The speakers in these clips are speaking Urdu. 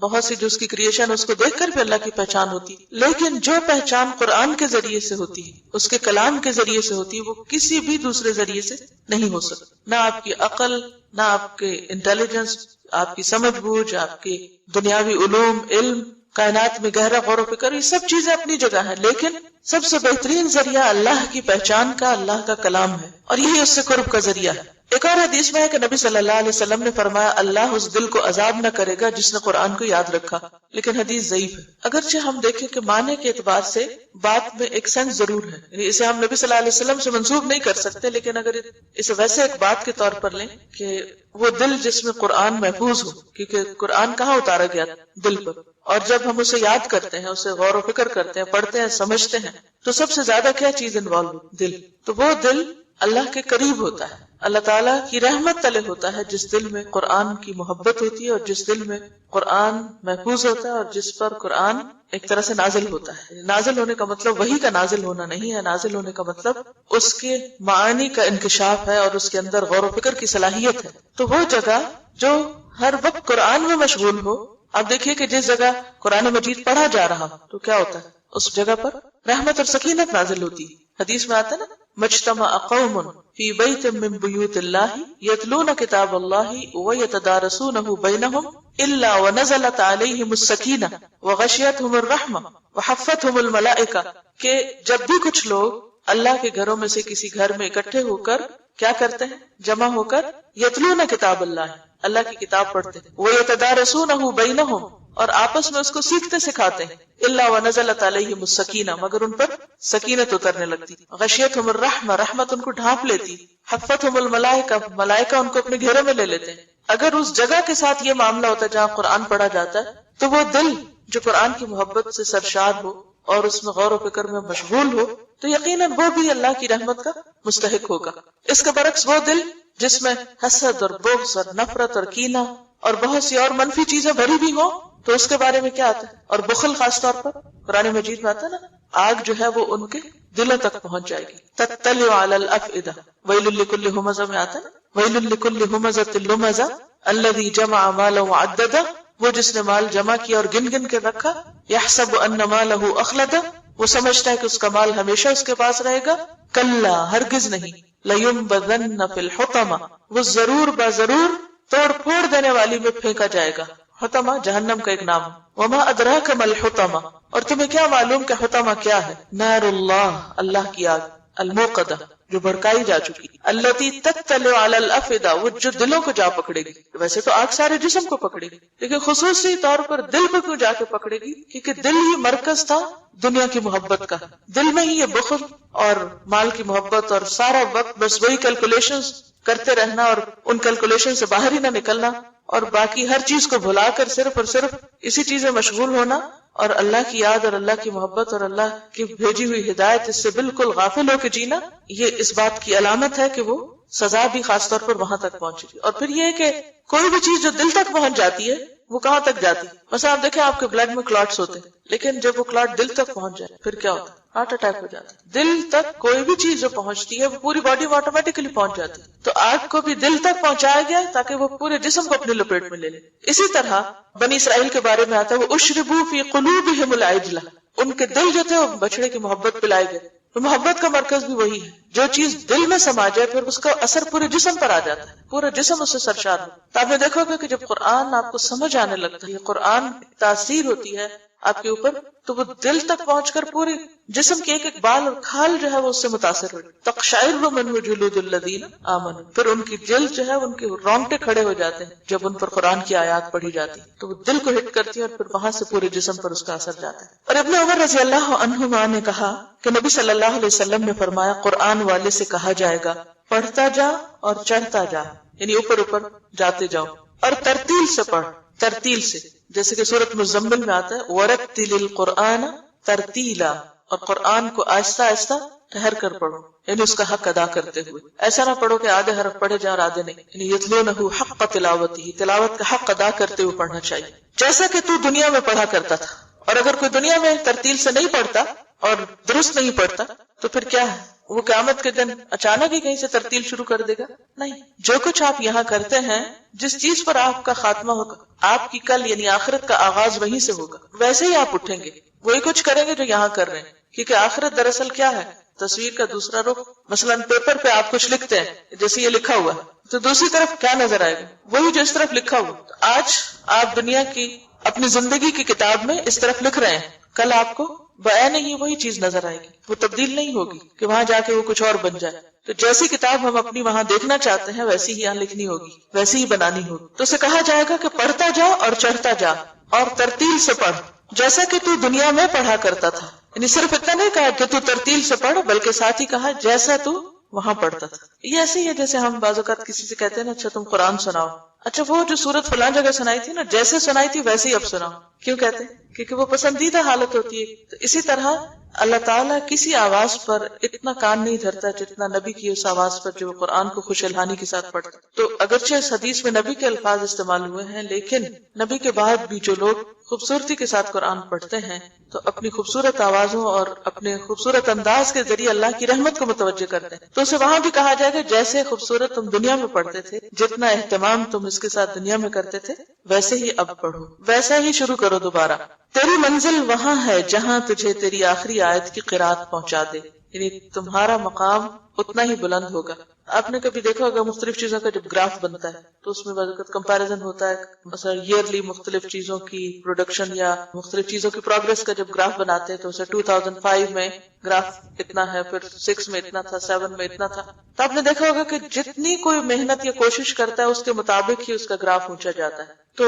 بہت سی جو اس کی کریشن اس کو دیکھ کر بھی اللہ کی پہچان ہوتی، لیکن جو پہچان قرآن کے ذریعے سے ہوتی ہے، اس کے کلام کے ذریعے سے ہوتی ہے، وہ کسی بھی دوسرے ذریعے سے نہیں ہو سکتی. نہ آپ کی عقل، نہ آپ کے انٹیلیجنس، آپ کی سمجھ بوجھ، آپ کے دنیاوی علوم، علم، کائنات میں گہرا غور و فکر، یہ سب چیزیں اپنی جگہ ہیں، لیکن سب سے بہترین ذریعہ اللہ کی پہچان کا اللہ کا کلام ہے، اور یہی اس سے قرب کا ذریعہ ہے. ایک اور حدیث میں ہے کہ نبی صلی اللہ علیہ وسلم نے فرمایا اللہ اس دل کو عذاب نہ کرے گا جس نے قرآن کو یاد رکھا، لیکن حدیث ضعیف ہے. اگرچہ ہم دیکھیں کہ معنی کے اعتبار سے بات میں ایک سینس ضرور ہے، یعنی اسے ہم نبی صلی اللہ علیہ وسلم سے منسوب نہیں کر سکتے، لیکن اگر اسے ویسے ایک بات کے طور پر لیں کہ وہ دل جس میں قرآن محفوظ ہو، کیونکہ قرآن کہاں اتارا گیا؟ دل پر. اور جب ہم اسے یاد کرتے ہیں، اسے غور و فکر کرتے ہیں، پڑھتے ہیں، سمجھتے ہیں، تو سب سے زیادہ کیا چیز انوالو ہو؟ دل. تو وہ دل اللہ کے قریب ہوتا ہے، اللہ تعالیٰ کی رحمت تلے ہوتا ہے، جس دل میں قرآن کی محبت ہوتی ہے، اور جس دل میں قرآن محفوظ ہوتا ہے، اور جس پر قرآن ایک طرح سے نازل ہوتا ہے. نازل ہونے کا مطلب وہی کا نازل ہونا نہیں ہے، نازل ہونے کا مطلب اس کے معانی کا انکشاف ہے اور اس کے اندر غور و فکر کی صلاحیت ہے. تو وہ جگہ جو ہر وقت قرآن میں مشغول ہو، آپ دیکھیے کہ جس جگہ قرآن مجید پڑھا جا رہا تو کیا ہوتا ہے؟ اس جگہ پر رحمت اور سکینت نازل ہوتی. حدیث میں آتا ہے نا، مجتمع قوم فی بیت من بیوت اللہ یتلون کتاب اللہ ویتدارسونہ بینہم الا ونزلت علیہم السکینہ وغشیتہم الرحمہ وحفتہم الملائکہ، کہ جب بھی کچھ لوگ اللہ کے گھروں میں سے کسی گھر میں اکٹھے ہو کر کیا کرتے ہیں؟ جمع ہو کر یتلون کتاب اللہ کی کتاب پڑھتے ہیں، وَيَتَدَارَسُونَهُ بَيْنَهُمْ، اور آپس میں اس کو سیکھتے سکھاتے ہیں، إِلَّا وَنَزَلَتْ عَلَيْهِمُ السَّكِينَةُ، مگر ان پر سکینت اترنے لگتی، غشیتہم الرحمہ، رحمت ان کو ڈھانپ لیتی، حفتہم الملائکہ، ملائکہ ان کو اپنے گھیرے میں لے لیتے ہیں. اگر اس جگہ کے ساتھ یہ معاملہ ہوتا ہے جہاں قرآن پڑھا جاتا ہے، تو وہ دل جو قرآن کی محبت سے سرشار ہو اور اس میں غور و فکر میں مشغول ہو، تو یقیناً وہ بھی اللہ کی رحمت کا مستحق ہوگا. اس کے برعکس وہ دل جس میں حسد اور بغض اور نفرت اور کینہ اور بہت سی اور منفی چیزیں بھری بھی ہوں، تو اس کے بارے میں کیا آتا ہے؟ اور بخل خاص طور پر قرآن مجید میں آتا ہے نا، آگ جو ہے وہ ان کے دلوں تک پہنچ جائے گی. تطلع علی الافئدہ ویل لکل ہمزہ میں آتا ہے نا، ویل لکل ہمزۃ لمزہ الذی جمع مالا وعددہ، وہ جس نے مال جمع کیا اور گن گن کے رکھا، یحسب ان مالہ اخلدہ، وہ سمجھتا ہے کہ اس کا مال ہمیشہ اس کے پاس رہے گا، کلا، ہرگز نہیں، لَيُنبَذَنَّ فِي الْحُطَمَةِ، وہ ضرور بضرور توڑ پھوڑ دینے والی میں پھینکا جائے گا. حطمہ جہنم کا ایک نام ہے. وَمَا أَدْرَاكَ مَا الْحُطَمَةُ، اور تمہیں کیا معلوم کہ حطمہ کیا ہے؟ نار اللہ، اللہ کی آگ، الموقدہ، جو بھڑکائی جا چکی، التي تطلع على الافئدہ، وہ جو دلوں کو جا پکڑے گی. ویسے تو آگ سارے جسم کو پکڑے گی، لیکن خصوصی طور پر دل کو کیوں جا کے پکڑے گی؟ کیونکہ دل ہی مرکز تھا دنیا کی محبت کا. دل میں ہی یہ بخل اور مال کی محبت اور سارا وقت بس وہی کیلکولیشنز کرتے رہنا اور ان کیلکولیشن سے باہر ہی نہ نکلنا، اور باقی ہر چیز کو بھلا کر صرف اور صرف اسی چیز میں مشغول ہونا، اور اللہ کی یاد اور اللہ کی محبت اور اللہ کی بھیجی ہوئی ہدایت اس سے بالکل غافل ہو کے جینا، یہ اس بات کی علامت ہے کہ وہ سزا بھی خاص طور پر وہاں تک پہنچے گی. اور پھر یہ کہ کوئی بھی چیز جو دل تک پہنچ جاتی ہے وہ کہاں تک جاتی ہے؟ مثلا آپ دیکھیں آپ کے بلڈ میں کلاٹس ہوتے ہیں، لیکن جب وہ کلاٹ دل تک پہنچ جائے پھر کیا ہوتا ہے؟ ہارٹ اٹیک ہو جاتا ہے. دل تک کوئی بھی چیز جو پہنچتی ہے وہ پوری باڈی میں آٹومیٹکلی پہنچ جاتی ہے. تو آگ کو بھی دل تک پہنچایا گیا تاکہ وہ پورے جسم کو اپنے لپیٹ میں لے لے. اسی طرح بنی اسرائیل کے بارے میں آتا ہے، وہ اشربوا فی قلوبہم العجلہ، ان کے دل جو تھے وہ بچڑے کی محبت پلائے گئے. تو محبت کا مرکز بھی وہی ہے، جو چیز دل میں سما جائے پھر اس کا اثر پورے جسم پر آ جاتا ہے، پورا جسم اس سے سرشار ہو. تو آپ نے دیکھو گے کہ جب قرآن آپ کو سمجھ آنے لگتا ہے، قرآن تاثیر ہوتی ہے آپ کے اوپر، تو وہ دل تک پہنچ کر پورے جسم کے ایک ایک بال اور کھال جو ہے وہ اس سے متاثر ہو. تقشعر منہ جلود الذین آمنوا، پھر ان کی جلد جو ہے ان کے رونگٹے کھڑے ہو جاتے ہیں جب ان پر قرآن کی آیات پڑھی جاتی تو وہ دل کو ہٹ کرتی ہے اور پھر وہاں سے پورے جسم پر اس کا اثر جاتا ہے. اور ابن عمر رضی اللہ عنہما نے کہا کہ نبی صلی اللہ علیہ وسلم نے فرمایا، قرآن والے سے کہا جائے گا پڑھتا جا اور چڑھتا جا، یعنی اوپر اوپر جاتے جاؤ، اور ترتیل سے پڑھ، ترتیل سے، جیسے کہ سورۃ مزمل میں آتا ہے وَرَتِّلِ الْقُرْآنَ ترتیلا، اور قرآن کو آہستہ آہستہ ٹھہر کر پڑھو، یعنی اس کا حق ادا کرتے ہوئے. ایسا نہ پڑھو کہ آدھے حرف پڑھے جا اور آدھے نہیں، یعنی یتلونہ حق تلاوتہ، تلاوت کا حق ادا کرتے ہوئے پڑھنا چاہیے جیسا کہ تو دنیا میں پڑھا کرتا تھا. اور اگر کوئی دنیا میں ترتیل سے نہیں پڑھتا اور درست نہیں پڑھتا تو پھر کیا ہے؟ وہ قیامت کے دن اچانک ہی کہیں سے ترتیل شروع کر دے گا؟ نہیں. جو کچھ آپ یہاں کرتے ہیں، جس چیز پر آپ کا خاتمہ ہوگا، آپ کی کل یعنی آخرت کا آغاز وہیں سے ہوگا. ویسے ہی آپ اٹھیں گے، وہی کچھ کریں گے جو یہاں کر رہے ہیں. کیونکہ آخرت دراصل کیا ہے؟ تصویر کا دوسرا رخ. مثلا پیپر پہ آپ کچھ لکھتے ہیں، جیسے یہ لکھا ہوا ہے، تو دوسری طرف کیا نظر آئے گا؟ وہی جو اس طرف لکھا ہوا. آج آپ دنیا کی اپنی زندگی کی کتاب میں اس طرف لکھ رہے ہیں، کل آپ کو بیان نہیں وہی چیز نظر آئے گی. وہ تبدیل نہیں ہوگی کہ وہاں جا کے وہ کچھ اور بن جائے. تو جیسی کتاب ہم اپنی وہاں دیکھنا چاہتے ہیں ویسی ہی یہاں لکھنی ہوگی، ویسی ہی بنانی ہوگی. تو اسے کہا جائے گا کہ پڑھتا جا اور چڑھتا جا اور ترتیل سے پڑھ جیسا کہ تو دنیا میں پڑھا کرتا تھا. یعنی صرف اتنا نہیں کہا کہ تو ترتیل سے پڑھ، بلکہ ساتھ ہی کہا جیسا تو وہاں پڑھتا تھا. یہ ایسے ہی ہے جیسے ہم بعض اوقات کسی سے کہتے ہیں نا، اچھا تم قرآن سناؤ. اچھا وہ جو سورت فلاں جگہ سنائی تھی نا، جیسے سنائی تھی ویسے ہی اب سناؤ. کیوں کہتے ہیں؟ کیونکہ وہ پسندیدہ حالت ہوتی ہے. تو اسی طرح اللہ تعالیٰ کسی آواز پر اتنا کان نہیں دھرتا جتنا نبی کی اس آواز پر جو قرآن کو خوش الحانی کے ساتھ پڑھتا. تو اگرچہ اس حدیث میں نبی کے الفاظ استعمال ہوئے ہیں، لیکن نبی کے بعد بھی جو لوگ خوبصورتی کے ساتھ قرآن پڑھتے ہیں تو اپنی خوبصورت آوازوں اور اپنے خوبصورت انداز کے ذریعے اللہ کی رحمت کو متوجہ کرتے ہیں. تو اسے وہاں بھی کہا جائے گا جیسے خوبصورت تم دنیا میں پڑھتے تھے، جتنا اہتمام تم اس کے ساتھ دنیا میں کرتے تھے، ویسے ہی اب پڑھو، ویسا ہی شروع کرو دوبارہ. تیری منزل وہاں ہے جہاں تجھے تیری آخری آیت کی قرات پہنچا دے. یعنی تمہارا مقام اتنا ہی بلند ہوگا. آپ نے کبھی دیکھا ہوگا مختلف چیزوں کا جب گراف بنتا ہے تو اس میں بعض اوقات کمپیریزن ہوتا ہے، مثلا ایئرلی مختلف چیزوں کی پروڈکشن یا مختلف چیزوں کی پروگرس کا جب گراف بناتے ہیں تو اسے 2005 میں گراف اتنا ہے، پھر 6 میں اتنا تھا، 7 میں اتنا تھا. تو آپ نے دیکھا ہوگا کہ جتنی کوئی محنت یا کوشش کرتا ہے اس کے مطابق ہی اس کا گراف اونچا جاتا ہے. تو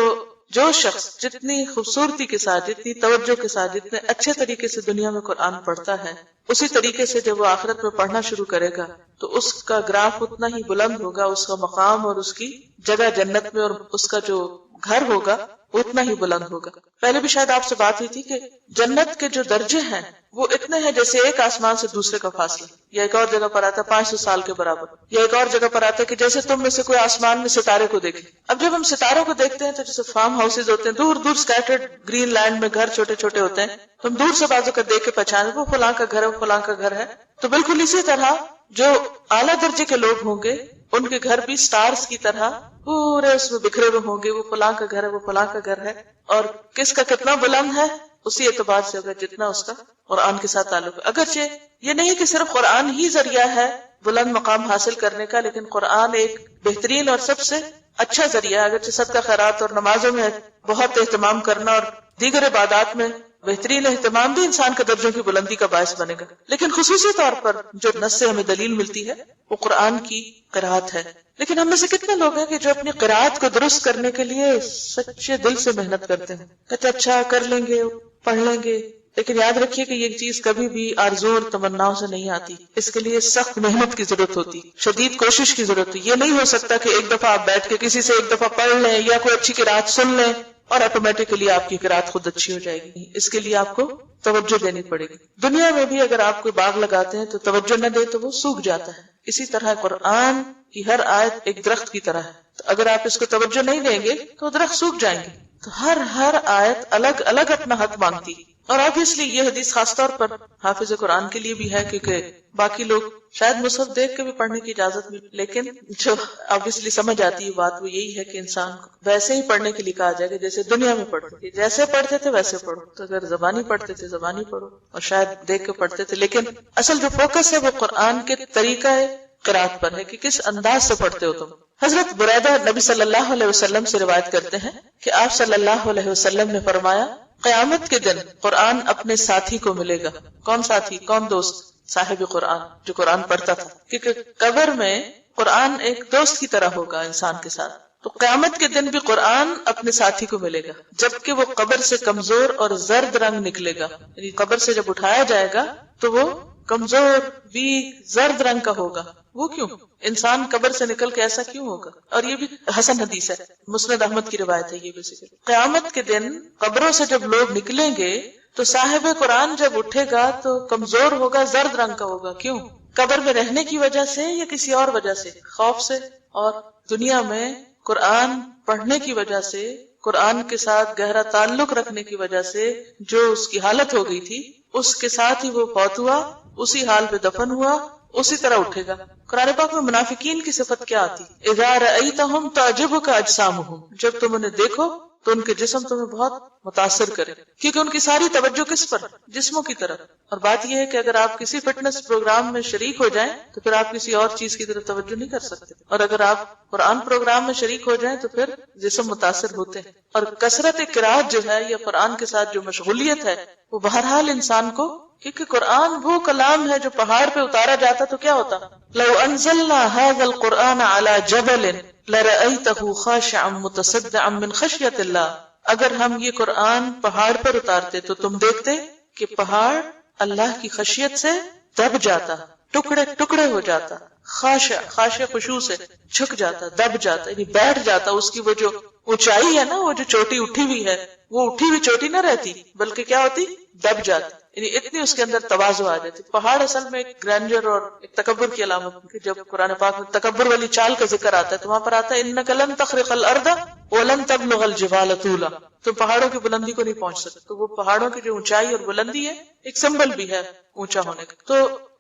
جو شخص جتنی خوبصورتی کے ساتھ، جتنی توجہ کے ساتھ، جتنے اچھے طریقے سے دنیا میں قرآن پڑھتا ہے، اسی طریقے سے جب وہ آخرت میں پڑھنا شروع کرے گا تو اس کا گراف اتنا ہی بلند ہوگا، اس کا مقام اور اس کی جگہ جنت میں اور اس کا جو گھر ہوگا اتنا ہی بلند ہوگا. پہلے بھی شاید آپ سے بات ہوئی تھی کہ جنت کے جو درجے ہیں وہ اتنے ہیں جیسے ایک آسمان سے دوسرے کا فاصلہ. یا ایک اور جگہ پر آتا ہے 500 سال کے برابر. یا ایک اور جگہ پر آتا ہے کہ جیسے تم میں سے کوئی آسمان میں ستارے کو دیکھے. اب جب ہم ستاروں کو دیکھتے ہیں تو جیسے فارم ہاؤسز ہوتے ہیں دور دور اسکیٹرڈ گرین لینڈ میں گھر چھوٹے چھوٹے ہوتے ہیں، تو ہم دور سے بازو کر دیکھ کے پہچانے وہ فلاں کا گھر ہے، وہ فلاں کا گھر ہے. تو بالکل اسی طرح جو اعلیٰ درجے کے لوگ ہوں گے ان کے گھر بھی سٹارز کی طرح پورے اس میں بکھرے ہوئے ہوں گے. وہ فلاں کا گھر ہے، وہ فلاں کا گھر ہے. اور کس کا کتنا بلند ہے اسی اعتبار سے ہوگا جتنا اس کا قرآن کے ساتھ تعلق ہے. اگرچہ یہ نہیں کہ صرف قرآن ہی ذریعہ ہے بلند مقام حاصل کرنے کا، لیکن قرآن ایک بہترین اور سب سے اچھا ذریعہ ہے. اگرچہ صدقہ خیرات اور نمازوں میں بہت اہتمام کرنا اور دیگر عبادات میں بہترین اہتمام بھی انسان کے درجوں کی بلندی کا باعث بنے گا، لیکن خصوصی طور پر جو نص سے ہمیں دلیل ملتی ہے وہ قرآن کی قرات ہے. لیکن ہم میں سے کتنے لوگ ہیں کہ جو اپنی قرات کو درست کرنے کے لیے سچے دل سے محنت کرتے ہیں، کہتے اچھا کر لیں گے، پڑھ لیں گے. لیکن یاد رکھیے کہ یہ چیز کبھی بھی آرزو اور تمناؤں سے نہیں آتی. اس کے لیے سخت محنت کی ضرورت ہوتی، شدید کوشش کی ضرورت ہوتی. یہ نہیں ہو سکتا کہ ایک دفعہ آپ بیٹھ کے کسی سے ایک دفعہ پڑھ لیں یا کوئی اچھی قرات سن لیں اور آٹومیٹکلی آپ کی قرات خود اچھی ہو جائے گی. اس کے لیے آپ کو توجہ دینی پڑے گی. دنیا میں بھی اگر آپ کوئی باغ لگاتے ہیں تو توجہ نہ دے تو وہ سوکھ جاتا ہے. اسی طرح قرآن کی ہر آیت ایک درخت کی طرح ہے، تو اگر آپ اس کو توجہ نہیں دیں گے تو وہ درخت سوکھ جائیں گے. تو ہر آیت الگ الگ اپنا حق مانگتی. اور آبویسلی یہ حدیث خاص طور پر حافظ قرآن کے لیے بھی ہے، کیونکہ باقی لوگ شاید مصحف دیکھ کے بھی پڑھنے کی اجازت ملے، لیکن جو آبویسلی سمجھ آتی ہے بات وہ یہی ہے کہ انسان کو ویسے ہی پڑھنے کے لیے کہا جائے گا جیسے دنیا میں پڑھتے تھے. جیسے پڑھتے تھے ویسے پڑھو. تو اگر زبانی پڑھتے تھے زبانی پڑھو، اور شاید دیکھ کے پڑھتے تھے، لیکن اصل جو فوکس ہے وہ قرآن کے طریقہ قرات پر ہے کہ کس انداز سے پڑھتے ہو تم. حضرت بریدہ نبی صلی اللہ علیہ وسلم سے روایت کرتے ہیں کہ آپ صلی اللہ علیہ وسلم نے فرمایا قیامت کے دن قرآن اپنے ساتھی کو ملے گا. کون ساتھی؟ کون دوست؟ صاحب قرآن، جو قرآن پڑھتا تھا. کیونکہ قبر میں قرآن ایک دوست کی طرح ہوگا انسان کے ساتھ. تو قیامت کے دن بھی قرآن اپنے ساتھی کو ملے گا، جبکہ وہ قبر سے کمزور اور زرد رنگ نکلے گا. یعنی قبر سے جب اٹھایا جائے گا تو وہ کمزور، ویک، زرد رنگ کا ہوگا. وہ کیوں؟ انسان قبر سے نکل کے ایسا کیوں ہوگا؟ اور یہ بھی حسن حدیث ہے، مسند احمد کی روایت ہے. یہ بھی قیامت کے دن قبروں سے جب لوگ نکلیں گے تو صاحب قرآن جب اٹھے گا تو کمزور ہوگا، زرد رنگ کا ہوگا. کیوں؟ قبر میں رہنے کی وجہ سے یا کسی اور وجہ سے؟ خوف سے. اور دنیا میں قرآن پڑھنے کی وجہ سے، قرآن کے ساتھ گہرا تعلق رکھنے کی وجہ سے جو اس کی حالت ہو گئی تھی اس کے ساتھ ہی وہ فوت ہوا، اسی حال پہ دفن ہوا اسی طرح اٹھے گا. قرآن پاک میں منافقین کی صفت کیا آتی؟ اذا رأیتہم تعجبک اجسامہم، جب تم انہیں دیکھو تو ان کے جسم تمہیں بہت متاثر کرے، کیونکہ ان کی ساری توجہ کس پر؟ جسموں کی طرف. اور بات یہ ہے کہ اگر آپ کسی فٹنس پروگرام میں شریک ہو جائیں تو پھر آپ کسی اور چیز کی طرف توجہ نہیں کر سکتے، اور اگر آپ قرآن پروگرام میں شریک ہو جائیں تو پھر جسم متاثر ہوتے ہیں. اور کثرت قرات جو ہے یا قرآن کے ساتھ جو مشغولیت ہے وہ بہرحال انسان کو، کیونکہ قرآن وہ کلام ہے جو پہاڑ پہ اتارا جاتا تو کیا ہوتا؟ لو انزلنا هذا القرآن على جبل لرأيته خاشعا متصدعا من خشية الله. اگر ہم یہ قرآن پہاڑ پر اتارتے تو تم دیکھتے کہ پہاڑ اللہ کی خشیت سے دب جاتا، ٹکڑے ٹکڑے ہو جاتا. خاشع، خاشع خشوع سے جھک جاتا، دب جاتا، یعنی بیٹھ جاتا. اس کی وہ جو اونچائی ہے نا، وہ جو چوٹی اٹھی ہوئی ہے، وہ اٹھی ہوئی چوٹی نہ رہتی بلکہ کیا ہوتی؟ دب جاتی. یعنی اتنی اس کے اندر تواضع آ جاتی. پہاڑ اصل میں ایک گرینڈر اور ایک تکبر کی علامت ہے. جب قرآن پاک میں تکبر والی چال کا ذکر آتا ہے تو وہاں پر آتا ہے انک لن تخرق الارض ولن تبلغ الجبال طولا. تم پہاڑوں کی بلندی کو نہیں پہنچ سکتے. تو وہ پہاڑوں کی جو اونچائی اور بلندی ہے ایک سمبل بھی ہے اونچا ہونے کا. تو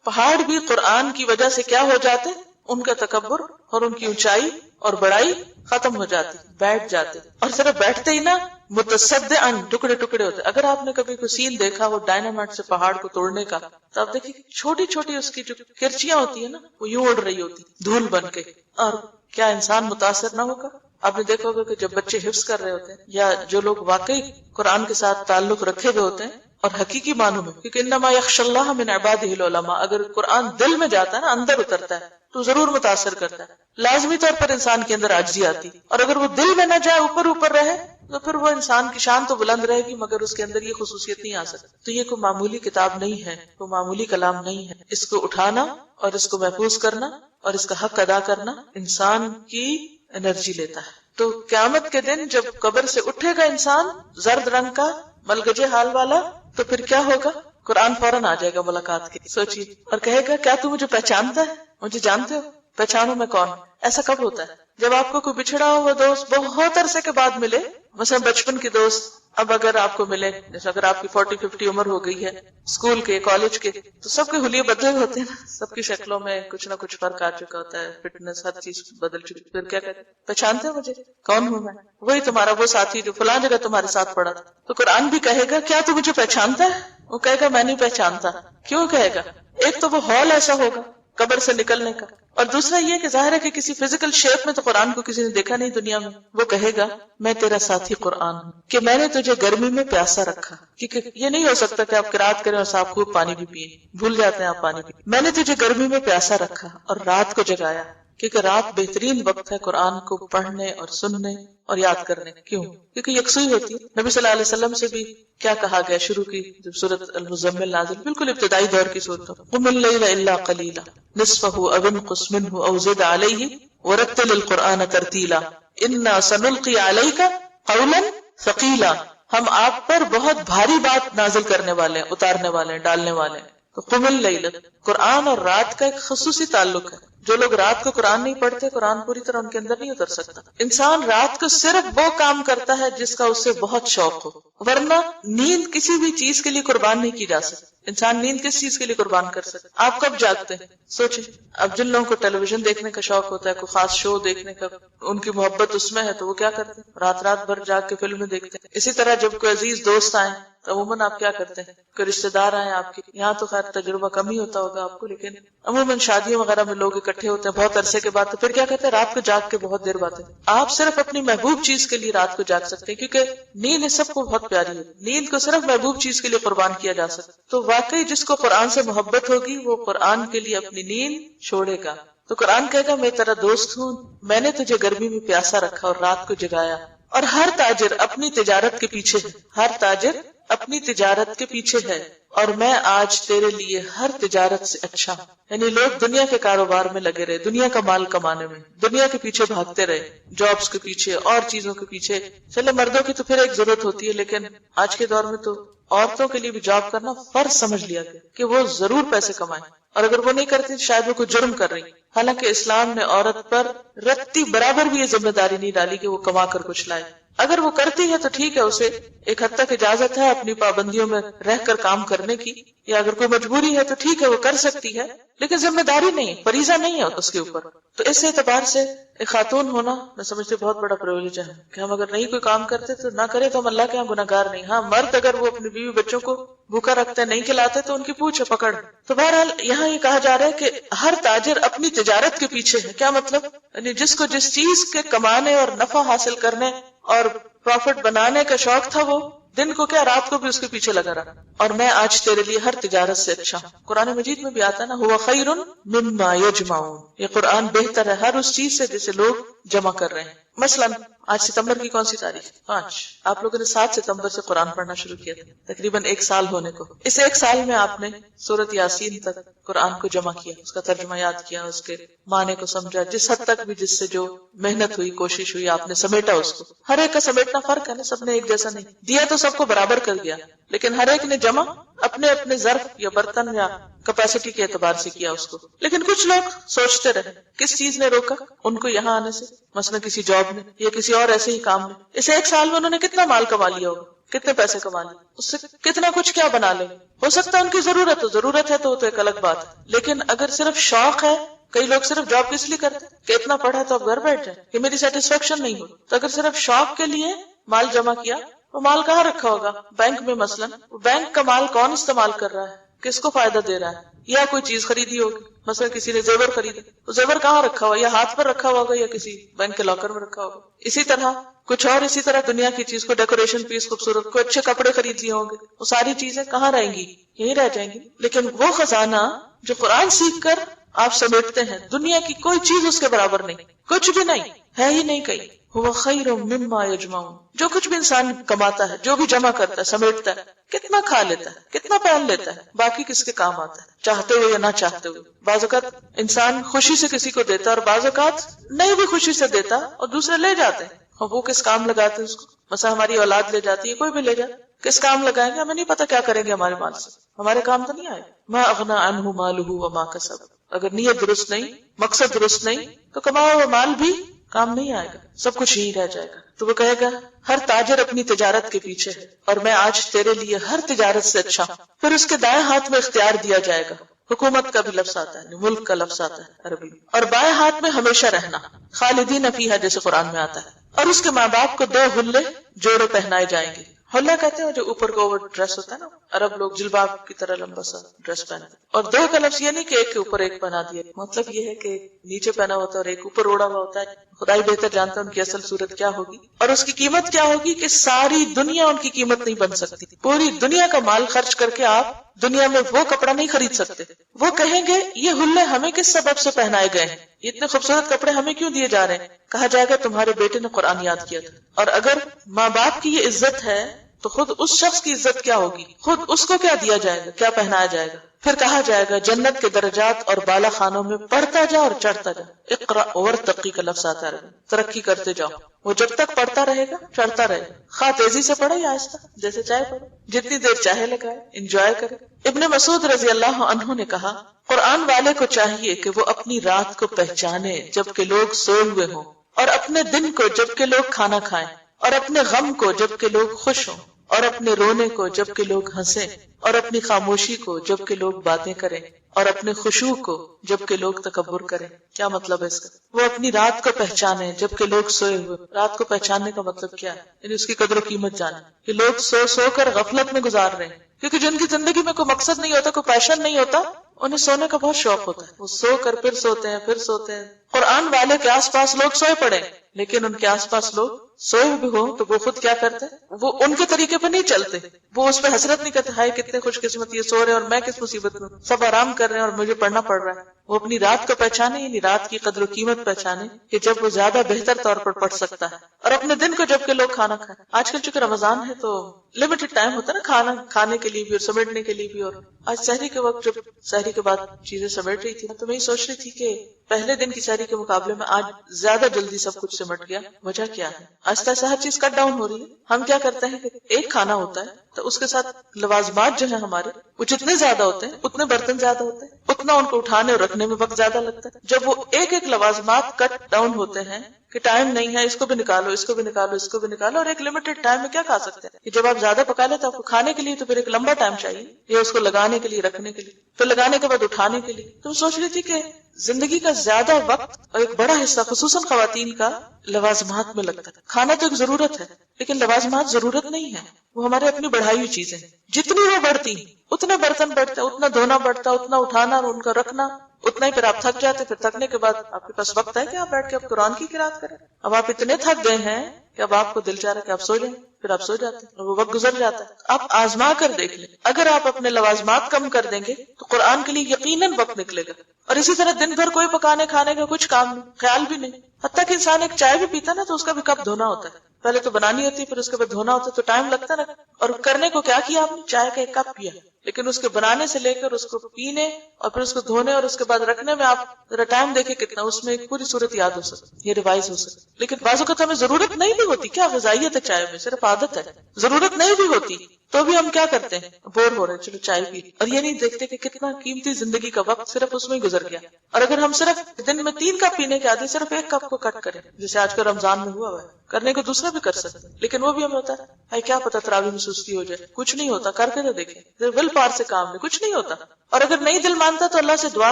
پہاڑ بھی قرآن کی وجہ سے کیا ہو جاتے؟ ان کا تکبر اور ان کی اونچائی اور بڑائی ختم ہو جاتی، بیٹھ جاتے. اور صرف بیٹھتے ہی نا، متصدعاً ٹکڑے ٹکڑے ہوتے. اگر آپ نے کبھی کوئی سین دیکھا وہ ڈائنامائٹ سے پہاڑ کو توڑنے کا، تو آپ دیکھیں چھوٹی چھوٹی اس کی جو کرچیاں ہوتی ہیں نا، وہ یوں اڑ رہی ہوتی دھول بن کے. اور کیا انسان متاثر نہ ہوگا؟ آپ نے دیکھا ہوگا کہ جب بچے حفظ کر رہے ہوتے ہیں یا جو لوگ واقعی قرآن کے ساتھ تعلق رکھے ہوئے ہوتے ہیں اور حقیقی معنوں میں، کیونکہ انما یخشی اللہ من عبادہ العلماء، اگر قرآن دل میں جاتا ہے نا، اندر اترتا ہے تو ضرور متاثر کرتا ہے. لازمی طور پر انسان کے اندر عاجزی آتی، اور اگر وہ دل میں نہ جائے، اوپر اوپر رہے، تو پھر وہ انسان کی شان تو بلند رہے گی مگر اس کے اندر یہ خصوصیت نہیں آ سکتی. تو یہ کوئی معمولی کتاب نہیں ہے، کوئی معمولی کلام نہیں ہے. اس کو اٹھانا اور اس کو محفوظ کرنا اور اس کا حق ادا کرنا انسان کی انرجی لیتا ہے. تو قیامت کے دن جب قبر سے اٹھے گا انسان زرد رنگ کا ملگجے حال والا، تو پھر کیا ہوگا؟ قرآن فوراً آ جائے گا ملاقات کے. سوچیے، اور کہے گا کیا تو مجھے پہچانتا ہے؟ مجھے جانتے ہو؟ پہچانو میں کون. ایسا کب ہوتا ہے؟ جب آپ کو کوئی بچھڑا ہوا دوست بہت عرصے کے بعد ملے، مثلا بچپن کے دوست اب اگر آپ کو ملے، جیسے اگر آپ کی 40-50 عمر ہو گئی ہے، اسکول کے، کالج کے، تو سب کے حلیے بدلے ہوتے ہیں نا، سب کی شکلوں میں کچھ نہ کچھ فرق آ چکا ہوتا ہے، فٹنس ہر چیز بدل چکی. پھر کیا کہتے ہیں؟ پہچانتے ہو مجھے؟ کون ہوں میں؟ وہی تمہارا وہ ساتھی جو فلاں جگہ تمہارے ساتھ پڑا تھا. تو قرآن بھی کہے گا کیا تو مجھے پہچانتا ہے؟ وہ کہے گا میں نہیں پہچانتا. کیوں کہے گا؟ ایک تو وہ ہال ایسا ہوگا قبر سے نکلنے کا، اور دوسرا یہ کہ ظاہر ہے کہ کسی فزیکل شیپ میں تو قرآن کو کسی نے دیکھا نہیں دنیا میں. وہ کہے گا میں تیرا ساتھی قرآن ہوں، کہ میں نے تجھے گرمی میں پیاسا رکھا، کیونکہ یہ نہیں ہو سکتا کہ آپ قرات کریں اور صاحب خوب پانی بھی پیئیں، بھول جاتے ہیں آپ پانی پی. میں نے تجھے گرمی میں پیاسا رکھا اور رات کو جگایا، کیونکہ رات بہترین وقت ہے قرآن کو پڑھنے اور سننے اور یاد کرنے. کیوں؟ کیونکہ یکسوئی ہوتی ہے. نبی صلی اللہ علیہ وسلم سے بھی کیا کہا گیا شروع کی جب سورۃ المزمل نازل، بالکل ابتدائی دور کی صورت، قم اللیل الا قلیلا نصفہ او انقص منہ او زد علیہ ورتل القرآن ترتیلا انا سنلقی علیک قولا ثقیلا. ہم آپ پر بہت بھاری بات نازل کرنے والے ہیں، اتارنے والے ہیں، ڈالنے والے ہیں. تو قم اللیل، قرآن اور رات کا ایک خصوصی تعلق ہے. جو لوگ رات کو قرآن نہیں پڑھتے، قرآن پوری طرح ان کے اندر نہیں اتر سکتا. انسان رات کو صرف وہ کام کرتا ہے جس کا اس سے بہت شوق ہو، ورنہ نیند کسی بھی چیز کے لیے قربان نہیں کی جا سکتی. انسان نیند کس چیز کے لیے قربان کر سکتا؟ آپ کب جاگتے ہیں؟ سوچیں. اب جن لوگوں کو ٹیلی ویژن دیکھنے کا شوق ہوتا ہے، کوئی خاص شو دیکھنے کا، ان کی محبت اس میں ہے، تو وہ کیا کرتے ہیں؟ رات بھر جاگ کے فلمیں دیکھتے ہیں. اسی طرح جب کوئی عزیز دوست آئے تو عموماً آپ کیا کرتے ہیں؟ کوئی رشتے دار آئے آپ کے، یہاں تو خیر تجربہ کم ہی ہوتا ہوگا آپ کو، لیکن عموماً شادیوں وغیرہ میں لوگ اکٹھے ہوتے ہیں بہت عرصے کے بعد، تو پھر کیا کہتے ہیں؟ رات کو جاگ کے بہت دیر بعد. آپ صرف اپنی محبوب چیز کے لیے رات کو جاگ سکتے ہیں، کیونکہ نیند سب کو بہت پیاری ہے. نیند کو صرف محبوب چیز کے لیے قربان کیا جا سکتا. تو واقعی جس کو قرآن سے محبت ہوگی وہ قرآن کے لیے اپنی نیند چھوڑے گا. تو قرآن کہے گا میں تیرا دوست ہوں، میں نے تجھے گرمی میں پیاسا رکھا اور رات کو جگایا. اور ہر تاجر اپنی تجارت کے پیچھے ہے، ہر تاجر اپنی تجارت کے پیچھے ہے، اور میں آج تیرے لیے ہر تجارت سے اچھا. یعنی لوگ دنیا کے کاروبار میں لگے رہے، دنیا کا مال کمانے میں، دنیا کے پیچھے بھاگتے رہے، جابز کے پیچھے اور چیزوں کے پیچھے. چلے مردوں کی تو پھر ایک ضرورت ہوتی ہے، لیکن آج کے دور میں تو عورتوں کے لیے بھی جاب کرنا فرض سمجھ لیا گیا کہ وہ ضرور پیسے کمائیں، اور اگر وہ نہیں کرتی شاید وہ کوئی جرم کر رہی. حالانکہ اسلام نے عورت پر رتی برابر بھی یہ ذمہ داری نہیں ڈالی کہ وہ کما کر کچھ لائے. اگر وہ کرتی ہے تو ٹھیک ہے، اسے ایک حد تک اجازت ہے اپنی پابندیوں میں رہ کر کام کرنے کی، یا اگر کوئی مجبوری ہے تو ٹھیک ہے وہ کر سکتی ہے، لیکن ذمہ داری نہیں، فریضہ نہیں ہے اس کے اوپر. تو اس اعتبار سے ایک خاتون ہونا میں سمجھتی بہت بڑا پریویلیج ہے کہ ہم اگر نہیں کوئی کام کرتے تو نہ کرے تو ہم اللہ کے یہاں گناہگار نہیں. ہاں مرد اگر وہ اپنی بیوی بچوں کو بھوکا رکھتے نہیں کھلاتے تو ان کی پوچھ پکڑ. تو بہرحال یہاں یہ کہا جا رہا ہے کہ ہر تاجر اپنی تجارت کے پیچھے ہے. کیا مطلب؟ یعنی جس کو جس چیز کے کمانے اور نفع حاصل کرنے اور پروفٹ بنانے کا شوق تھا وہ دن کو کیا رات کو بھی اس کے پیچھے لگا رہا. اور میں آج تیرے لیے ہر تجارت سے اچھا ہوں. قرآن مجید میں بھی آتا ہے نا ہوا خیر مما یجمعون. یہ قرآن بہتر ہے ہر اس چیز سے جسے لوگ جمع کر رہے ہیں. مثلا آج ستمبر کی کون سی تاریخ؟ 5. آپ لوگوں نے 7 ستمبر سے قرآن پڑھنا شروع کیا تھا، تقریباً 1 سال ہونے کو. اس 1 سال میں آپ نے سورۃ یاسین تک قرآن کو جمع کیا، اس کا ترجمہ یاد کیا، اس کے معنی کو سمجھا، جس حد تک بھی جس سے جو محنت ہوئی کوشش ہوئی آپ نے سمیٹا اس کو. ہر ایک کا سمیٹنا فرق ہے نا، سب نے ایک جیسا نہیں دیا، تو سب کو برابر کر دیا، لیکن ہر ایک نے جمع اپنے اپنے ظرف یا برتن یا کیپیسٹی کے اعتبار سے کیا اس کو. لیکن کچھ لوگ سوچتے رہے کس چیز نے روکا ان کو یہاں آنے سے، مثلا کسی جاب نے یا کسی اور ایسے ہی کام نے. اس 1 سال میں انہوں نے کتنا مال کما لیا ہوگا، کتنے پیسے کما لیے، اس سے کتنا کچھ کیا بنا لیں. ہو سکتا ہے ان کی ضرورت ہے تو ایک الگ بات ہے، لیکن اگر صرف شوق ہے، کئی لوگ صرف جاب کس لیے کرتے کہ اتنا پڑھا تو اب گھر بیٹھ جائے کہ میری سیٹسفیکشن نہیں ہو. تو اگر صرف شوق کے لیے مال جمع کیا، وہ مال کہاں رکھا ہوگا؟ بینک میں. مثلا بینک کا مال کون استعمال کر رہا ہے، کس کو فائدہ دے رہا ہے؟ یا کوئی چیز خریدی ہوگی، مثلا کسی نے زیور خریدے تو زیور کہاں رکھا ہوا؟ یا ہاتھ پر رکھا ہوگا یا کسی بینک کے لاکر میں رکھا ہوگا. اسی طرح کچھ اور، اسی طرح دنیا کی چیز کو ڈیکوریشن پیس خوبصورت، کوئی اچھے کپڑے خرید لیے ہوں گے، وہ ساری چیزیں کہاں رہیں گی؟ یہیں رہ جائیں گی. لیکن وہ خزانہ جو قرآن سیکھ کر آپ سمیٹتے ہیں، دنیا کی کوئی چیز اس کے برابر نہیں، کچھ بھی نہیں ہے ہی نہیں کہیں. هو خیر مما یجمعون. جو کچھ بھی انسان کماتا ہے، جو بھی جمع کرتا ہے، سمیٹتا ہے، کتنا کھا لیتا ہے، کتنا پہن لیتا ہے، باقی کس کے کام آتا ہے، چاہتے ہوئے یا نہ چاہتے ہوئے. بعض اوقات انسان خوشی سے کسی کو دیتا ہے اور بعض اوقات نہیں بھی خوشی سے دیتا اور دوسرے لے جاتے ہیں. اور وہ کس کام لگاتے ہیں اس کو؟ مثلا ہماری اولاد لے جاتی ہے، کوئی بھی لے جائے، کس کام لگائیں گے؟ ہمیں نہیں پتا کیا کریں گے ہمارے مال سے، ہمارے کام تو نہیں آئے. ما اغنى عنه ماله وما كسب. اگر نیت درست نہیں، مقصد درست نہیں، تو کمایا ہوا مال بھی کام نہیں آئے گا، سب کچھ یہی رہ جائے گا. تو وہ کہے گا ہر تاجر اپنی تجارت کے پیچھے ہے اور میں آج تیرے لیے ہر تجارت سے اچھا ہوں. پھر اس کے دائیں ہاتھ میں اختیار دیا جائے گا. حکومت کا بھی لفظ آتا ہے، ملک کا لفظ آتا ہے عربی میں. اور بائیں ہاتھ میں ہمیشہ رہنا، خالدین فیہا جیسے قرآن میں آتا ہے. اور اس کے ماں باپ کو 2 حلے جوڑے پہنائے جائیں گے. حلہ کہتے ہیں جو اوپر کا اوور ڈریس ہوتا ہے نا، عرب لوگ جلباب کی طرح لمبا سا ڈریس پہنتے ہیں. اور 2 کا لفظ یہ نہیں کہ ایک کے اوپر ایک پہنا دیا، مطلب یہ ہے کہ نیچے پہنا ہوتا ہے اور ایک اوپر اوڑا ہوا ہوتا ہے. خدائی بہتر جانتا ہے ان کی اصل صورت کیا ہوگی اور اس کی قیمت کیا ہوگی کہ ساری دنیا ان کی قیمت نہیں بن سکتی. پوری دنیا کا مال خرچ کر کے آپ دنیا میں وہ کپڑا نہیں خرید سکتے. وہ کہیں گے یہ حلے ہمیں کس سبب سے پہنائے گئے ہیں، اتنے خوبصورت کپڑے ہمیں کیوں دیے جا رہے ہیں؟ کہا جائے گا تمہارے بیٹے نے قرآن یاد کیا تھا. اور اگر ماں باپ کی یہ عزت ہے تو خود اس شخص کی عزت کیا ہوگی، خود اس کو کیا دیا جائے گا، کیا پہنایا جائے گا. پھر کہا جائے گا جنت کے درجات اور بالا خانوں میں پڑھتا جا اور چڑھتا جا. اقرا ورتقی کا لفظ آتا ہے، ترقی کرتے جاؤ. وہ جب تک پڑھتا رہے گا چڑھتا رہے گا، خواہ تیزی سے پڑھے یا آہستہ، جیسے چاہے پڑھے، جتنی دیر چاہے لگائے، انجوائے کرے. ابن مسعود رضی اللہ عنہ نے کہا قرآن والے کو چاہیے کہ وہ اپنی رات کو پہچانے جبکہ لوگ سوئے ہوئے ہوں، اور اپنے دن کو جبکہ لوگ کھانا کھائیں، اور اپنے غم کو جبکہ لوگ خوش ہوں، اور اپنے رونے کو جبکہ لوگ ہنسیں، اور اپنی خاموشی کو جبکہ لوگ باتیں کریں، اور اپنے خشوع کو جبکہ لوگ تکبر کریں. کیا مطلب ہے اس کا؟ وہ اپنی رات کو پہچانے جبکہ لوگ سوئے ہوئے. رات کو پہچاننے کا مطلب کیا ہے؟ یعنی اس کی قدر و قیمت جانے کہ لوگ سو سو کر غفلت میں گزار رہے ہیں، کیونکہ جن کی زندگی میں کوئی مقصد نہیں ہوتا، کوئی پیشن نہیں ہوتا، انہیں سونے کا بہت شوق ہوتا ہے. وہ سو کر پھر سوتے ہیں، پھر سوتے ہیں. قرآن والے کے آس پاس لوگ سوئے پڑے، لیکن ان کے آس پاس لوگ سوئے بھی ہوں تو وہ خود کیا کرتے ہیں؟ وہ ان کے طریقے پہ نہیں چلتے. وہ اس پہ حسرت نہیں کرتے ہائے کتنے خوش قسمت یہ سو رہے اور میں کس مصیبت میں، سب آرام کر رہے ہیں اور مجھے پڑھنا پڑ رہا ہے. وہ اپنی رات کو پہچانے، یعنی رات کی قدر و قیمت پہچانے کہ جب وہ زیادہ بہتر طور پر پڑھ سکتا ہے، اور اپنے دن کو جب کہ لوگ کھانا کھائیں. آج کل چونکہ رمضان ہے تو لمیٹڈ ٹائم ہوتا ہے نا کھانا کھانے کے لیے بھی اور سمیٹنے کے لیے بھی. اور آج سحری کے وقت جب سحری کے بعد چیزیں سمیٹ رہی تھی تو میں یہ سوچ رہی تھی کہ پہلے دن کی سحری کے مقابلے میں آج زیادہ جلدی سب کچھ سمٹ گیا. وجہ کیا ہے؟ آہستہ آہستہ ہر چیز کٹ ڈاؤن ہو رہی ہے. ہم کیا کرتے ہیں کہ ایک کھانا ہوتا ہے تو اس کے ساتھ لوازمات جو ہیں ہمارے وہ جتنے زیادہ ہوتے ہیں اتنے برتن زیادہ ہوتے ہیں، اتنا ان کو اٹھانے اور رکھنے میں وقت زیادہ لگتا ہے. جب وہ ایک ایک لوازمات کٹ ڈاؤن ہوتے ہیں کہ ٹائم نہیں ہے، اس کو بھی نکالو، اس کو بھی نکالو، اس کو بھی نکالو، اور ایک لمیٹڈ ٹائم میں کیا کھا سکتے ہیں کہ جب آپ زیادہ پکا لیں تو آپ کو کھانے کے لیے تو پھر ایک لمبا ٹائم چاہیے، یا اس کو لگانے کے لیے، رکھنے کے لیے، پھر لگانے کے بعد اٹھانے کے لیے. تو سوچ رہی تھی کہ زندگی کا زیادہ وقت اور ایک بڑا حصہ خصوصاً خواتین کا لوازمات میں لگتا ہے. کھانا تو ایک ضرورت ہے لیکن لوازمات ضرورت نہیں ہے، وہ ہمارے اپنی بڑھائی ہوئی چیزیں ہیں. جتنی وہ بڑھتی اتنے برتن بڑھتے، اتنا دھونا بڑھتا، اتنا اٹھانا اور ان کا رکھنا اتنا ہی. پھر آپ تھک جاتے، پھر تھکنے کے بعد آپ کے پاس وقت ہے کہ آپ بیٹھ کے اب قرآن کی قرات کریں. اب آپ اتنے تھک گئے ہیں کہ اب آپ کو دل چاہ رہا ہے کہ آپ سو جائیں، پھر آپ سو جاتے ہیں اور وہ وقت گزر جاتا ہے. آپ آزما کر دیکھ لیں، اگر آپ اپنے لوازمات کم کر دیں گے تو قرآن کے لیے یقیناً وقت نکلے گا. اور اسی طرح دن بھر کوئی پکانے کھانے کا کچھ کام نہیں، خیال بھی نہیں. حتیٰ کہ انسان ایک چائے بھی پیتا نا تو اس کا بھی کپ دھونا ہوتا ہے. پہلے تو بنانی ہوتی ہے، پھر اس کے بعد دھونا ہوتا ہے، تو ٹائم لگتا نا. اور کرنے کو کیا کیا آپ نے؟ چائے کا ایک کپ پیا، لیکن اس کے بنانے سے لے کر اس کو پینے اور پھر اس کو دھونے اور اس کے بعد رکھنے میں آپ ذرا ٹائم دیکھیں کتنا، اس میں ایک پوری صورت یاد ہو سکتی، یہ ریوائز ہو سکتی. لیکن بعض اوقات ہمیں ضرورت نہیں بھی ہوتی. کیا غذائیت ہے چائے میں؟ صرف عادت ہے. ضرورت نہیں بھی ہوتی تو بھی ہم کیا کرتے ہیں؟ بور ہو رہے ہیں، چلو چائے پی. اور یہ نہیں دیکھتے کہ کتنا قیمتی زندگی کا وقت صرف اس میں ہی گزر گیا. اور اگر ہم صرف دن میں 3 کپ پینے کے عادی صرف 1 کپ کو کٹ کریں، جیسے آج کل رمضان میں ہوا ہے، کرنے کو دوسرا بھی کر سکتے ہیں لیکن وہ بھی ہمیں ہوتا ہے کیا پتا تراویح میں سستی ہو جائے. کچھ نہیں ہوتا، کر کے تو دیکھیں، ول پاور سے کام نہیں، کچھ نہیں ہوتا. اور اگر نہیں دل مانتا تو اللہ سے دعا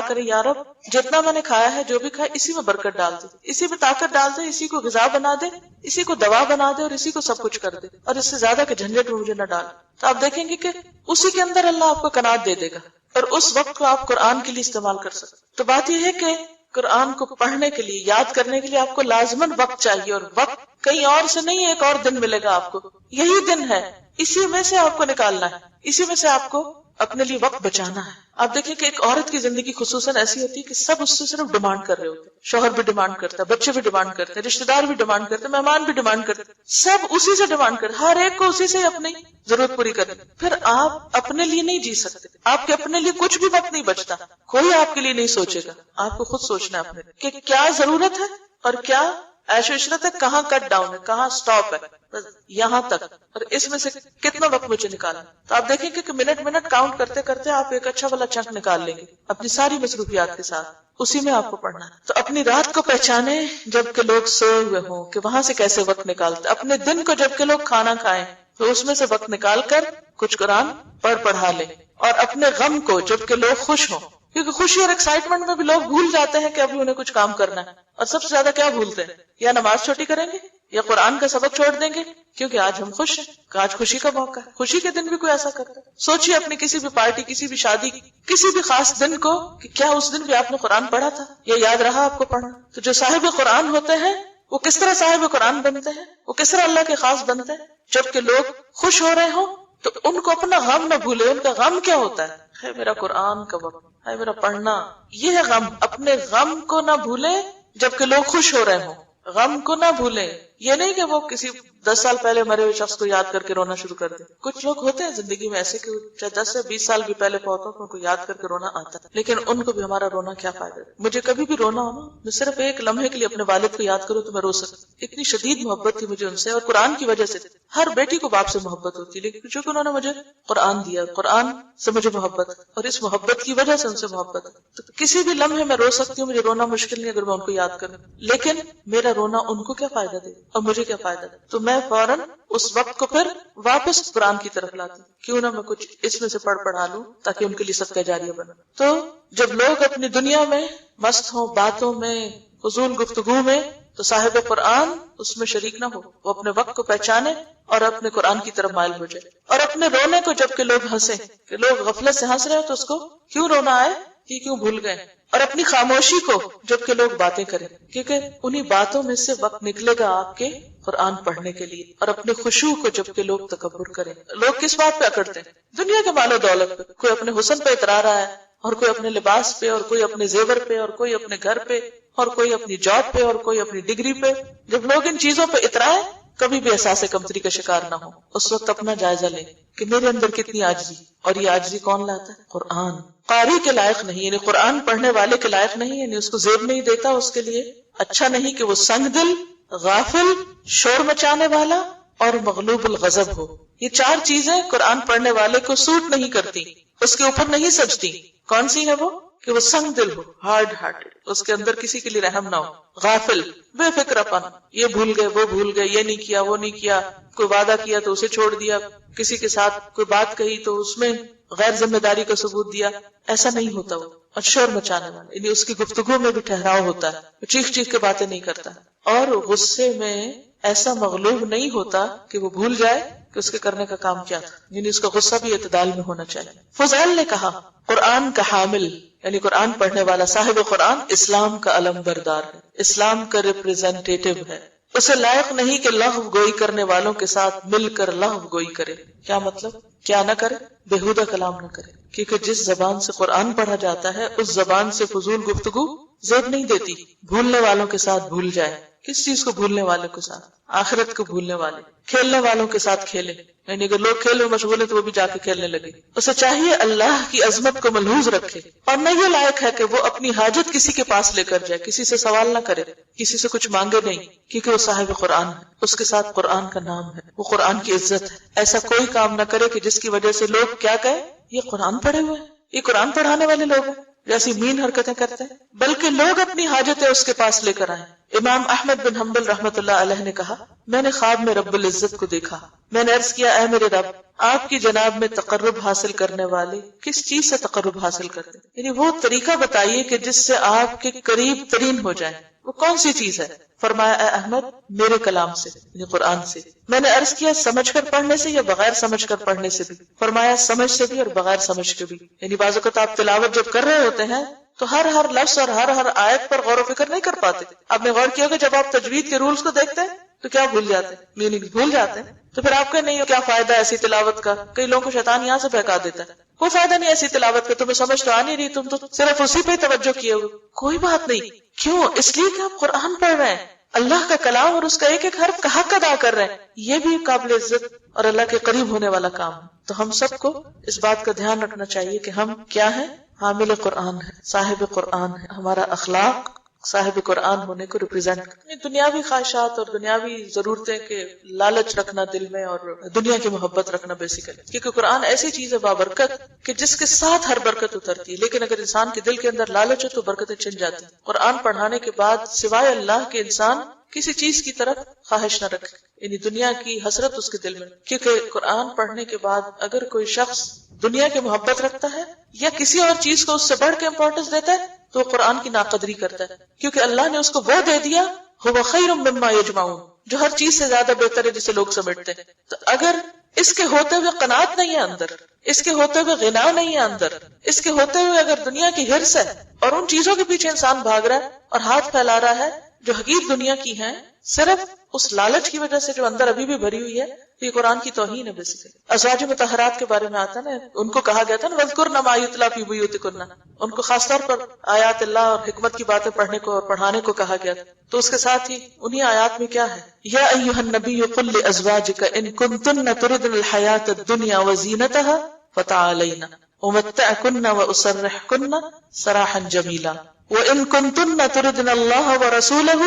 کرے، یا رب جتنا میں نے کھایا ہے، جو بھی کھایا، اسی میں برکت ڈال دے، اسی میں طاقت ڈال دے، اسی کو غذا بنا دے، اسی کو دوا بنا دے، اور اسی کو سب کچھ کر دے، اور اس سے زیادہ کہ جھنجٹ میں مجھے نہ ڈال. تو آپ دیکھیں گے کہ اسی کے اندر اللہ آپ کو قناعت دے دے گا اور اس وقت کو آپ قرآن کے لیے استعمال کر سکتے. تو بات یہ ہے کہ قرآن کو پڑھنے کے لیے، یاد کرنے کے لیے آپ کو لازماً وقت چاہیے، اور وقت کہیں اور سے نہیں، ایک اور دن ملے گا آپ کو، یہی دن ہے، اسی میں سے آپ کو نکالنا ہے، اسی میں سے آپ کو اپنے لیے وقت بچانا ہے. آپ دیکھیں کہ ایک عورت کی زندگی خصوصاً ایسی ہوتی ہے کہ سب اس سے صرف ڈیمانڈ کر رہے ہوتے ہیں. شوہر بھی ڈیمانڈ کرتا ہے، بچے بھی ڈیمانڈ کرتے ہیں، رشتے دار بھی ڈیمانڈ کرتے ہیں، مہمان بھی ڈیمانڈ کرتے ہیں، سب اسی سے ڈیمانڈ کرتے ہیں، ہر ایک کو اسی سے اپنی ضرورت پوری کرنی. پھر آپ اپنے لیے نہیں جی سکتے، آپ کے اپنے لیے کچھ بھی وقت نہیں بچتا. کوئی آپ کے لیے نہیں سوچے گا، آپ کو خود سوچنا ہے اپنے کہ کیا ضرورت ہے اور کیا عیش و عشرت ہے، کہاں کٹ ڈاؤن ہے، کہاں سٹاپ ہے، بس یہاں تک، اور اس میں سے کتنا وقت مجھے نکالنا. تو آپ دیکھیں کہ منٹ منٹ کاؤنٹ کرتے کرتے آپ ایک اچھا والا چنک نکال لیں گے اپنی ساری مصروفیات کے ساتھ، اسی میں آپ کو پڑھنا ہے. تو اپنی رات کو پہچانے جب کہ لوگ سوئے ہوئے ہوں کہ وہاں سے کیسے وقت نکالتے. اپنے دن کو جب کہ لوگ کھانا کھائیں تو اس میں سے وقت نکال کر کچھ قرآن پڑھا لیں. اور اپنے غم کو جب کہ لوگ خوش ہوں، کیونکہ خوشی اور ایکسائٹمنٹ میں بھی لوگ بھول جاتے ہیں کہ ابھی انہیں کچھ کام کرنا ہے. اور سب سے زیادہ کیا بھولتے ہیں؟ یا نماز چھوٹی کریں گے یا قرآن کا سبق چھوڑ دیں گے، کیونکہ آج ہم خوش ہیں، کہ آج خوشی کا موقع ہے. خوشی کے دن بھی کوئی ایسا کرتا ہے؟ سوچیے اپنی کسی بھی پارٹی، کسی بھی شادی، کسی بھی خاص دن کو کہ کیا اس دن بھی آپ نے قرآن پڑھا تھا یا یاد رہا آپ کو پڑھنا. تو جو صاحب قرآن ہوتے ہیں وہ کس طرح صاحب قرآن بنتے ہیں، وہ کس طرح اللہ کے خاص بنتے ہیں؟ جبکہ لوگ خوش ہو رہے ہوں تو ان کو اپنا غم نہ بھولے. ان کا غم کیا ہوتا ہے میرا قرآن کا وقت ہے، میرا پڑھنا، یہ ہے غم. اپنے غم کو نہ بھولے جبکہ لوگ خوش ہو رہے ہوں. غم کو نہ بھولیں، یہ نہیں کہ وہ کسی 10 سال پہلے مرے ہوئے شخص کو یاد کر کے رونا شروع کر دیں. کچھ لوگ ہوتے ہیں زندگی میں ایسے کہ چاہے 10 سے 20 سال بھی پہلے فوت ہو، ان کو یاد کر کے رونا آتا ہے، لیکن ان کو بھی ہمارا رونا کیا فائدہ. مجھے کبھی بھی رونا ہو نا، میں صرف ایک لمحے کے لیے اپنے والد کو یاد کروں تو میں رو سکتا. اتنی شدید محبت تھی مجھے ان سے، اور قرآن کی وجہ سے. ہر بیٹی کو باپ سے محبت ہوتی ہے، لیکن چونکہ انہوں نے مجھے قرآن دیا، قرآن سے مجھے محبت، اور اس محبت کی وجہ سے ان سے محبت ہے. تو کسی بھی لمحے میں رو سکتی ہوں، مجھے رونا مشکل نہیں اگر میں ان کو یاد کروں. لیکن میرا رونا ان کو کیا فائدہ دے اور مجھے کیا فائدہ دے؟ تو میں فوراً اس وقت کو پھر واپس قرآن کی طرف لاتی ہوں. کیوں نہ میں کچھ اس میں سے پڑھا لوں تاکہ ان کے لیے صدقہ جاریہ بنے. تو جب لوگ اپنی دنیا میں مست ہوں، باتوں میں، فضول گفتگو میں، تو صاحب قرآن اس میں شریک نہ ہو. وہ اپنے وقت کو پہچانے اور اپنے قرآن کی طرف مائل ہو جائے. اور اپنے رونے کو جب کہ لوگ ہنسیں، کہ لوگ غفلت سے ہنس رہے ہیں تو اس کو کیوں رونا آئے، یہ کیوں بھول گئے. اور اپنی خاموشی کو جب کہ لوگ باتیں کریں، کیونکہ انہی باتوں میں سے وقت نکلے گا آپ کے قرآن پڑھنے کے لیے. اور اپنے خشوع کو جب کہ لوگ تکبر کریں. لوگ کس بات پہ اکڑتے ہیں؟ دنیا کے مال و دولت پہ. کوئی اپنے حسن پہ اترا رہا ہے، اور کوئی اپنے لباس پہ، اور کوئی اپنے زیور پہ، اور کوئی اپنے گھر پہ، اور کوئی اپنی جاب پہ، اور کوئی اپنی ڈگری پہ. جب لوگ ان چیزوں پہ اترائے کبھی بھی احساس کمتری کا شکار نہ ہو. اس وقت اپنا جائزہ لیں کہ میرے اندر کتنی عاجزی. اور یہ عاجزی کون لاتا ہے؟ قرآن. قاری کے لائق نہیں، یعنی قرآن پڑھنے والے کے لائق نہیں، یعنی اس کو زیب نہیں دیتا، اس کے لیے اچھا نہیں کہ وہ سنگ دل، غافل، شور مچانے والا اور مغلوب الغضب ہو. یہ 4 چیزیں قرآن پڑھنے والے کو سوٹ نہیں کرتی، اس کے اوپر نہیں سجتی. کون سی ہے وہ؟ کہ وہ سنگ دل ہو، ہارڈ ہارٹڈ، اس کے اندر کسی کے لیے رحم نہ ہو، غافل، بے فکر پن، یہ بھول گئے وہ بھول گئے، یہ نہیں کیا وہ نہیں کیا، کوئی وعدہ کیا تو اسے چھوڑ دیا، کسی کے ساتھ کوئی بات کہی تو اس میں غیر ذمہ داری کا ثبوت دیا، ایسا نہیں ہوتا وہ. اور شور مچانے والا، یعنی اس کی گفتگو میں بھی ٹھہراؤ ہوتا ہے، وہ چیخ چیخ کے باتیں نہیں کرتا، اور غصے میں ایسا مغلوب نہیں ہوتا کہ وہ بھول جائے کہ اس کے کرنے کا کام کیا تھا، یعنی اس کا غصہ بھی اعتدال میں ہونا چاہیے. فضیل نے کہا قرآن کا حامل یعنی قرآن پڑھنے والا صاحب قرآن اسلام کا علم بردار ہے، اسلام کا ریپریزنٹیٹو ہے، اسے لائق نہیں کہ لغو گوئی کرنے والوں کے ساتھ مل کر لغو گوئی کرے. کیا مطلب؟ کیا نہ کرے؟ بےہودہ کلام نہ کرے، کیونکہ جس زبان سے قرآن پڑھا جاتا ہے اس زبان سے فضول گفتگو زیب نہیں دیتی. بھولنے والوں کے ساتھ بھول جائے. کس چیز کو بھولنے والوں کے ساتھ؟ آخرت کو بھولنے والے. کھیلنے والوں کے ساتھ کھیلے، یعنی اگر لوگ کھیل میں مشغول ہے تو وہ بھی جا کے کھیلنے لگے. اسے چاہیے اللہ کی عظمت کو ملحوظ رکھے، اور نہ یہ لائق ہے کہ وہ اپنی حاجت کسی کے پاس لے کر جائے، کسی سے سوال نہ کرے، کسی سے کچھ مانگے نہیں، کیونکہ وہ صاحب قرآن ہے، اس کے ساتھ قرآن کا نام ہے، وہ قرآن کی عزت ہے. ایسا کوئی کام نہ کرے کہ جس کی وجہ سے لوگ کیا کہیں، یہ قرآن پڑھے ہوئے ہیں، یہ قرآن پڑھانے والے لوگ ہیں، جیسی مین حرکتیں کرتے ہیں، بلکہ لوگ اپنی حاجتیں اس کے پاس لے کر آئیں. امام احمد بن حنبل رحمۃ اللہ علیہ نے کہا میں نے خواب میں رب العزت کو دیکھا. میں نے عرض کیا اے میرے رب، آپ کی جناب میں تقرب حاصل کرنے والے کس چیز سے تقرب حاصل کرتے ہیں، یعنی وہ طریقہ بتائیے کہ جس سے آپ کے قریب ترین ہو جائیں، وہ کون سی چیز ہے؟ فرمایا اے احمد میرے کلام سے یعنی قرآن سے. میں نے عرض کیا سمجھ کر پڑھنے سے یا بغیر سمجھ کر پڑھنے سے بھی؟ فرمایا سمجھ سے بھی اور بغیر سمجھ کے بھی. یعنی بعض اوقات آپ تلاوت جب کر رہے ہوتے ہیں تو ہر لفظ اور ہر آیت پر غور و فکر نہیں کر پاتے. آپ نے غور کیا کہ جب آپ تجوید کے رولز کو دیکھتے ہیں تو کیا بھول جاتے ہیں، میننگ بھول جاتے ہیں. تو پھر آپ کا نہیں کیا فائدہ ایسی تلاوت کا؟ کئی لوگوں کو شیطان یہاں سے بہکا دیتا ہے، کوئی فائدہ نہیں ایسی تلاوت کا، تمہیں سمجھ تو آ نہیں رہی، تم تو صرف اسی پہ توجہ کیے ہوئے. کوئی بات نہیں. کیوں؟ اس لیے کہ آپ قرآن پڑھ رہے ہیں، اللہ کا کلام اور اس کا ایک ایک حرف کا حق ادا کر رہے ہیں. یہ بھی قابل عزت اور اللہ کے قریب ہونے والا کام ہے. تو ہم سب کو اس بات کا دھیان رکھنا چاہیے کہ ہم کیا ہیں، حامل قرآن ہے، صاحب قرآن ہے. ہمارا اخلاق صاحب قرآن ہونے کو ریپرزینٹ کریں. دنیاوی خواہشات اور دنیاوی ضرورتیں کے لالچ رکھنا دل میں اور دنیا کی محبت رکھنا بیسیکلی، کیونکہ قرآن ایسی چیز ہے بابرکت کہ جس کے ساتھ ہر برکت اترتی ہے. لیکن اگر انسان کے دل کے اندر لالچ ہو تو برکتیں چھن جاتی ہیں. قرآن پڑھانے کے بعد سوائے اللہ کے انسان کسی چیز کی طرف خواہش نہ رکھے، یعنی دنیا کی حسرت اس کے دل میں. کیونکہ قرآن پڑھنے کے بعد اگر کوئی شخص دنیا کی محبت رکھتا ہے یا کسی اور چیز کو اس سے بڑھ کے امپورٹنس دیتا ہے تو وہ قرآن کی ناقدری کرتا ہے، کیونکہ اللہ نے اس کو وہ دے دیا هو خیر مما یجمعون، جو ہر چیز سے زیادہ بہتر ہے جسے لوگ سمیٹتے ہیں. تو اگر اس کے ہوتے ہوئے قناعت نہیں ہے اندر، اس کے ہوتے ہوئے غنا نہیں ہے اندر، اس کے ہوتے ہوئے اگر دنیا کی ہرس ہے اور ان چیزوں کے پیچھے انسان بھاگ رہا ہے اور ہاتھ پھیلا رہا ہے جو حقیق دنیا کی ہیں صرف اس لالچ کی وجہ سے جو اندر ابھی بھی بھری ہوئی ہے، تو یہ قرآن کی توہین ہے بیسیکلی. ازواج مطہرات کے بارے میں آتا نا، ان کو کہا گیا تھا نا وَاذْكُرْنَ مَا يُتْلَىٰ فِي بُيُوتِكُنَّ، ان کو خاص طور پر آیات اللہ اور حکمت کی باتیں پڑھنے کو اور پڑھانے کو کہا گیا. تو اس کے ساتھ ہی انہی آیات میں کیا ہے، یا ایھا النبی قل لازواجک ان کنتن تردن الحیاۃ الدنیا وزینتها فتعالین امتعکن واسرحکن سراحا جمیلا وان کنتن تردن اللہ ورسولہ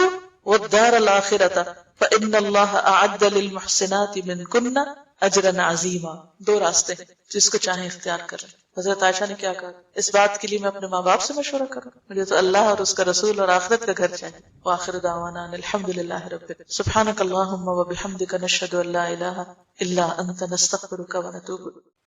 والدار الآخرۃ فإن اللہ اعد للمحسنات منکن اجرا عظیما. دو راستے ہیں، جس کو چاہیں اختیار کر لیں. حضرت عائشہ نے کیا کہا، اس بات کے لیے میں اپنے ماں باپ سے مشورہ کروں، مجھے تو اللہ اور اس کا رسول اور آخرت کا گھر چاہیے. وآخر دعوانا ان الحمدللہ رب العالمین. سبحانک اللہم وبحمدک نشہد ان لا الہ الا انت نستغفرک ونتوب الیک.